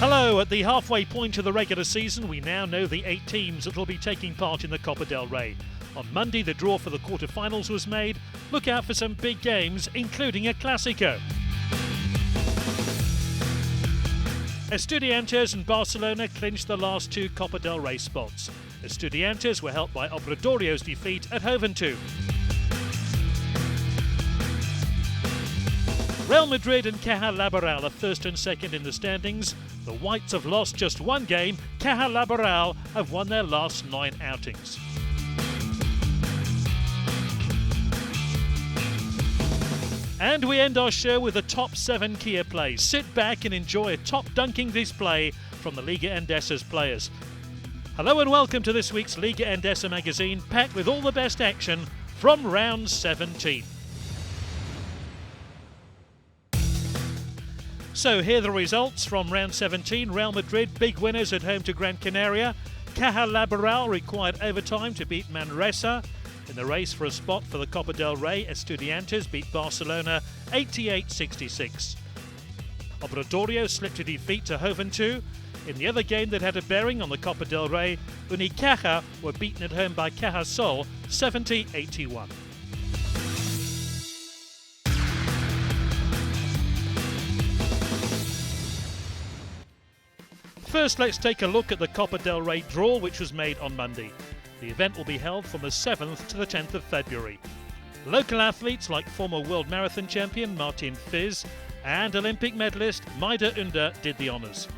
Hello, at the halfway point of the regular season, we now know the 8 teams that will be taking part in the Copa del Rey. On Monday, the draw for the quarter-finals was made. Look out for some big games, including a classico. Estudiantes and Barcelona clinched the last 2 Copa del Rey spots. Estudiantes were helped by Obradoiro's defeat at Joventut. Real Madrid and Caja Laboral are first and second in the standings. The Whites have lost just 1 game. Caja Laboral have won their last 9 outings. And we end our show with the top 7 Kia plays. Sit back and enjoy a top dunking display from the Liga Endesa's players. Hello and welcome to this week's Liga Endesa magazine, packed with all the best action from round 17. So here are the results from round 17. Real Madrid, big winners at home to Gran Canaria. Caja Laboral required overtime to beat Manresa. In the race for a spot for the Copa del Rey, Estudiantes beat Barcelona 88-66. Obradoiro slipped a defeat to Joventut. In the other game that had a bearing on the Copa del Rey, Unicaja were beaten at home by Cajasol 70-81. First, let's take a look at the Copa del Rey draw, which was made on Monday. The event will be held from the 7th to the 10th of February. Local athletes like former world marathon champion Martin Fiz and Olympic medalist Maida Under did the honours.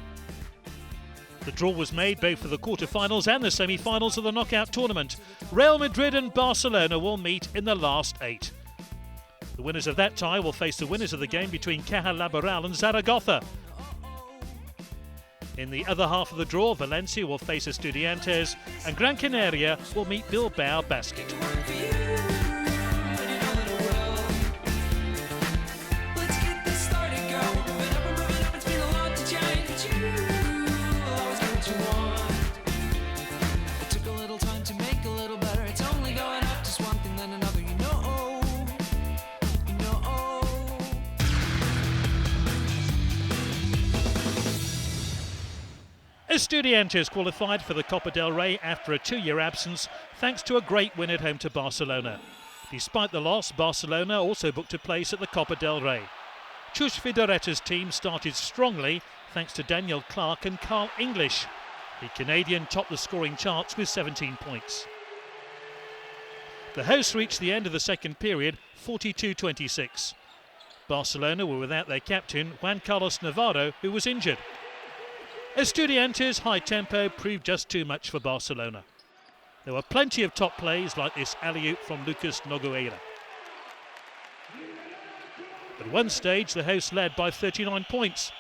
The draw was made both for the quarter-finals and the semi-finals of the knockout tournament. Real Madrid and Barcelona will meet in the last 8. The winners of that tie will face the winners of the game between Caja Laboral and Zaragoza. In the other half of the draw, Valencia will face Estudiantes and Gran Canaria will meet Bilbao Basket. Estudiantes qualified for the Copa del Rey after a 2-year absence thanks to a great win at home to Barcelona. Despite the loss, Barcelona also booked a place at the Copa del Rey. Chus Vidoreta's team started strongly thanks to Daniel Clark and Carl English. The Canadian topped the scoring charts with 17 points. The hosts reached the end of the second period 42-26. Barcelona were without their captain Juan Carlos Navarro, who was injured. Estudiantes' high tempo proved just too much for Barcelona. There were plenty of top plays like this alley-oop from Lucas Nogueira. At one stage, the hosts led by 39 points.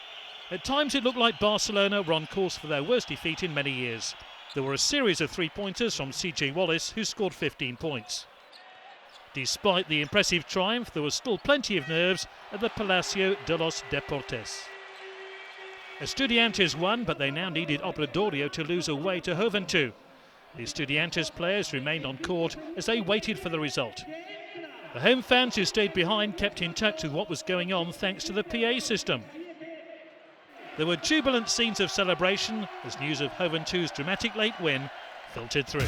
At times it looked like Barcelona were on course for their worst defeat in many years. There were a series of 3-pointers from CJ Wallace, who scored 15 points. Despite the impressive triumph, there was still plenty of nerves at the Palacio de los Deportes. Estudiantes won, but they now needed Obradoiro to lose away to Joventut. The Estudiantes players remained on court as they waited for the result. The home fans who stayed behind kept in touch with what was going on thanks to the PA system. There were jubilant scenes of celebration as news of Joventut's dramatic late win filtered through.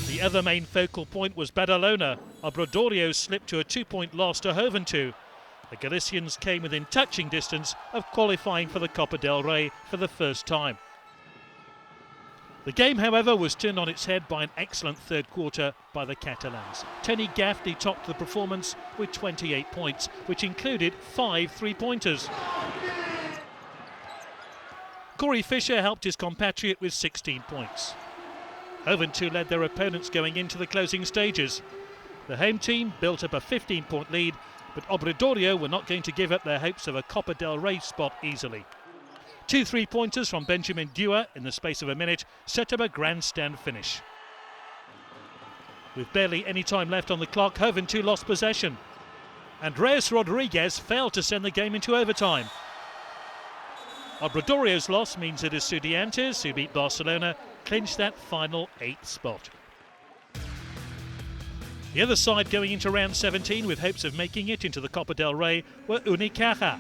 The other main focal point was Badalona. Obradoiro slipped to a 2-point loss to Joventut. The Galicians came within touching distance of qualifying for the Copa del Rey for the first time. The game, however, was turned on its head by an excellent third quarter by the Catalans. Tony Gaffney topped the performance with 28 points, which included 5 3-pointers. Corey Fisher helped his compatriot with 16 points. Joventut led their opponents going into the closing stages. The home team built up a 15-point lead, but Obradoiro were not going to give up their hopes of a Copa del Rey spot easily. 2 3-pointers from Benjamin Dewar in the space of a minute set up a grandstand finish. With barely any time left on the clock, Joventut lost possession. Andreas Rodriguez failed to send the game into overtime. Obradoiro's loss means that Estudiantes, who beat Barcelona, clinched that final 8th spot. The other side going into round 17 with hopes of making it into the Copa del Rey were Unicaja.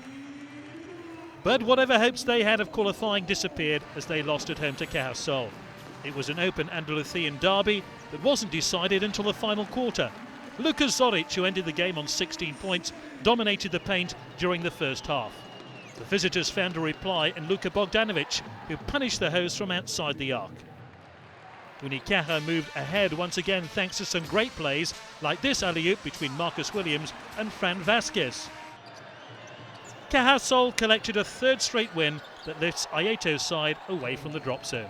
But whatever hopes they had of qualifying disappeared as they lost at home to Cajasol. It was an open Andalusian derby that wasn't decided until the final quarter. Lukas Zoric, who ended the game on 16 points, dominated the paint during the first half. The visitors found a reply in Luka Bogdanovic, who punished the hosts from outside the arc. Unicaja moved ahead once again thanks to some great plays like this alley-oop between Marcus Williams and Fran Vasquez. Cajasol collected a third straight win that lifts Ayeto's side away from the drop zone.